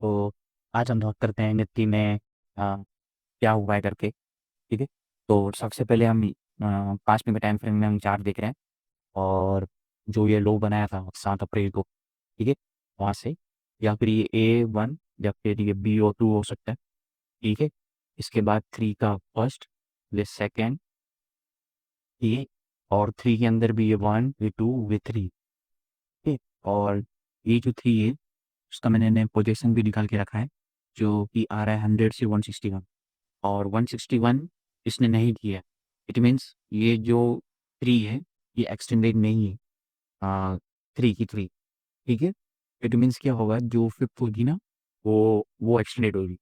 तो आज हम बात करते हैं निफ्टी में क्या हुआ है करके। ठीक है। तो सबसे पहले हम 5 मिनट के टाइम फ्रेम में हम चार्ट देख रहे हैं। और जो ये लो बनाया था 7 अप्रैल को, ठीक है, वहाँ से या फिर ये A1 या फिर ये BO2 हो सकता है। ठीक है। इसके बाद 3 का फर्स्ट, ये सेकेंड, ये और 3 के अंदर भी ये 1, ये 2, ये 3। ठीक है। और ये जो 3 है उसका मैंने पोजीशन भी निकाल के रखा है, जो कि आ रहा है 100 से 161। और 161 इसने नहीं किया। इट मीन्स ये जो 3 है ये एक्सटेंडेड नहीं है। 3 की 3। ठीक है। इट मीन्स क्या होगा, जो फिफ्थ होगी ना वो एक्सटेंडेड होगी।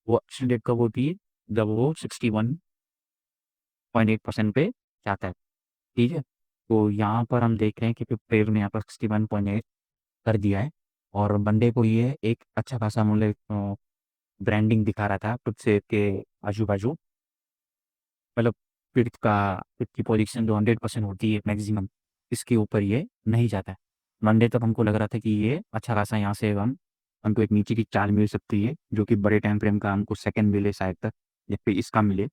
वो एक्सटेंडेड कब होती है, जब वो 61.8% पे जाता है। ठीक है। तो यहाँ पर हम देख रहे हैं कि फिफ्थ पेयर ने यहाँ पर 61.8 कर दिया है। और मंडे को ये एक अच्छा खासा मूल्य ब्रांडिंग दिखा रहा था खुद से के आजू बाजू। मतलब पिट की पोजीशन जो 100% होती है मैक्सिमम, इसके ऊपर ये नहीं जाता है। मंडे तक हमको लग रहा था कि ये अच्छा खासा यहाँ से हमको एक नीचे की चाल मिल सकती है, जो कि बड़े टाइम फ्रेम का हमको सेकंड मिले शायद तक, या फिर इसका मिले।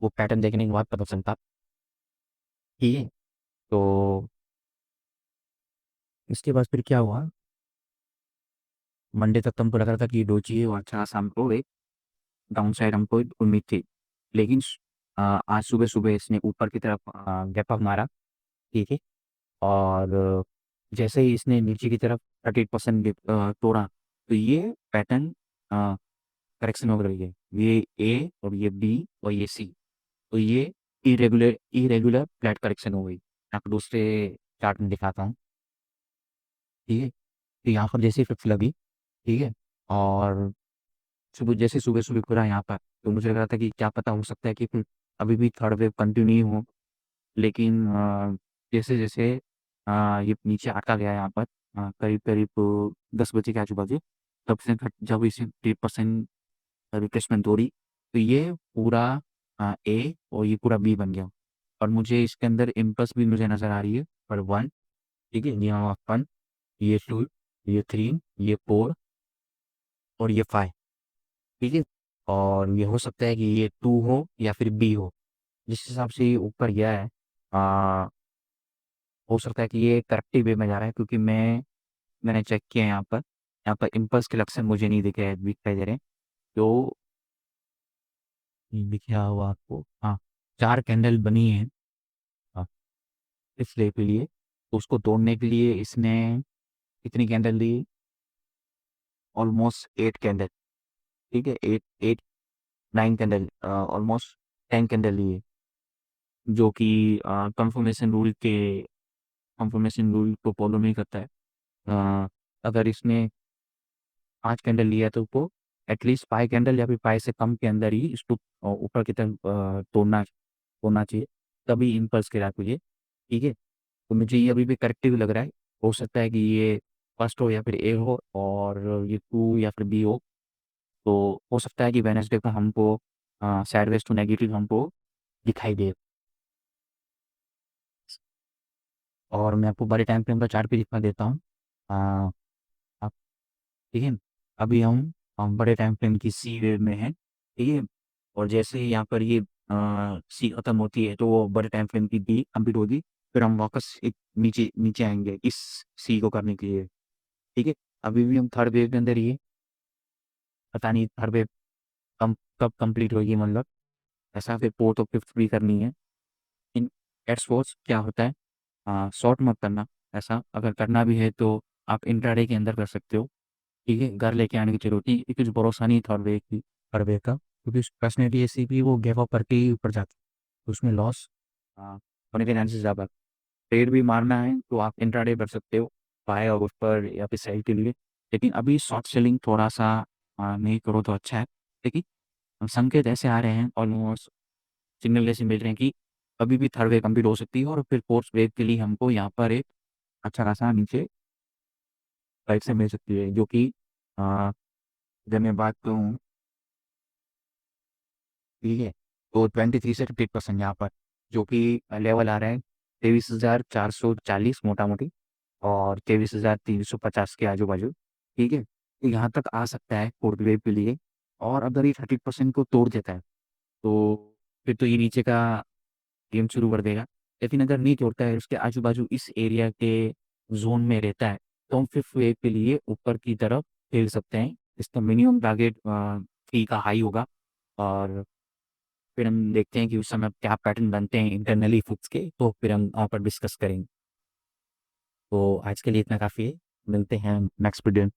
वो पैटर्न देखने के बाद पता चलता। ठीक है। तो इसके बाद फिर क्या हुआ, मंडे तक तो हमको लग रहा था कि डोजी और अच्छा खासा हमको एक डाउन साइड हमको उम्मीद थी। लेकिन आज सुबह सुबह इसने ऊपर की तरफ गैप अप मारा। ठीक है। और जैसे ही इसने नीचे की तरफ 38% तोड़ा, तो ये पैटर्न करेक्शन हो रही है। ये ए और ये बी और ये सी, तो ये इरेगुलर इरेगुलर फ्लैट करेक्शन हो गई। आपको दूसरे चार्ट में दिखाता हूँ। ठीक है। तो यहाँ पर जैसे फिफ्थ लगी। ठीक है। और सुबह सुबह खुला यहाँ पर, तो मुझे लग रहा था कि क्या पता, हो सकता है कि फिर अभी भी थर्ड वेव कंटिन्यू हो। लेकिन जैसे जैसे ये नीचे आता गया यहाँ पर, करीब करीब 10 बजे के आजू बाजू, तब से जब इसे 3% रिप्लेसमेंट तोड़ी, तो ये पूरा ए और ये पूरा बी बन गया। और मुझे इसके अंदर इम्पल्स भी मुझे नजर आ रही है, पर 1। ठीक है, यहाँ 1, ये 2, ये 3, ये 4 और ये 5। ठीक है। और ये हो सकता है कि ये 2 हो या फिर बी हो। जिस हिसाब से ये ऊपर गया है, हो सकता है कि ये करेक्टिव वे में जा रहा है, क्योंकि मैंने चेक किया है यहाँ पर इम्पल्स के लक्षण मुझे नहीं दिखाई दे रहे हैं। तो दिख रहा होगा आपको, हाँ, 4 कैंडल बनी है। हाँ, इस डे के लिए, तो उसको तोड़ने के लिए इसने कितनी कैंडल दी, ऑलमोस्ट 8 कैंडल। ठीक है, 9 कैंडल, ऑलमोस्ट 10 कैंडल लिए, जो कि कंफर्मेशन रूल को फॉलो नहीं करता है। अ, अगर इसने 5 कैंडल लिया तो वो एटलीस्ट 5 कैंडल या फिर 5 से कम के अंदर ही इसको ऊपर की तरफ तोड़ना तोड़ना चाहिए, तभी इम्पल्स गिरा तुझे। ठीक है। तो मुझे ये अभी भी करेक्टिव लग रहा है। हो सकता है कि ये फर्स्ट हो या फिर ए हो, और ये 2 या फिर बी हो। तो हो सकता है कि वेनसडे को हमको साइडवेज टू नेगेटिव हमको दिखाई दे। और मैं आपको बड़े टाइम फ्रेम का चार्ट भी दिखा देता हूँ। अ, आप ठीक है। अभी हम बड़े टाइम फ्रेम की सी वेव में हैं। ठीक है। और जैसे ही यहाँ पर ये सी खत्म होती है, तो वो बड़े टाइम फ्रेम की बी कंप्लीट होगी। फिर हम वापस एक नीचे नीचे आएंगे इस सी को करने के लिए। ठीक है। अभी भी हम थर्ड वेव के अंदर ही है। पता नहीं थर्ड वेव कब कंप्लीट होगी, मतलब ऐसा फिर फोर्थ और फिफ्थ भी करनी है। इन एट सोर्स क्या होता है, शॉर्ट मत करना। ऐसा अगर करना भी है तो आप इंट्राडे के अंदर कर सकते हो। ठीक है, घर लेके आने की जरूरत नहीं, क्योंकि कुछ भरोसा नहीं थर्ड वे का, क्योंकि पर्सनैलिटी ऐसी भी वो गैप अप करके ही ऊपर जाती है, तो उसमें लॉस होने के चांसेस ज़्यादा। ट्रेड भी मारना है तो आप इंट्राडे कर सकते हो, बाय और ऊपर या फिर सेल के लिए। लेकिन अभी शॉर्ट सेलिंग थोड़ा सा नहीं करो तो अच्छा है। लेकिन संकेत ऐसे आ रहे हैं, ऑलमोस्ट सिग्नल ऐसे मिल रहे हैं कि अभी भी थर्ड वेव कंप्लीट हो सकती है, और फिर फोर्थ वेव के लिए हमको यहाँ पर एक अच्छा खासा नीचे राइट से मिल सकती है, जो कि अ, जब मैं बात करूँ, ठीक है, तो 23 से 50% यहाँ पर, जो कि लेवल आ रहा है 23,440 मोटा मोटी, और 23,350 के आजू बाजू। ठीक है। यहाँ तक आ सकता है 4th वेव के लिए। और अगर ये 30% को तोड़ देता है, तो फिर तो ये नीचे का गेम शुरू कर देगा। लेकिन अगर नहीं तोड़ता है, उसके आजू-बाजू इस एरिया के ज़ोन में रहता है, तो हम 5th वेव के लिए ऊपर की तरफ खेल सकते हैं। इसका मिनिमम टारगेट 3 का हाई होगा, और फिर हम देखते हैं कि उस समय क्या पैटर्न बनते हैं इंटरनली फुड्स के, तो फिर हम वहाँ पर डिस्कस करेंगे। तो आज के लिए इतना काफ़ी है। मिलते हैं नेक्स्ट वीडियो में।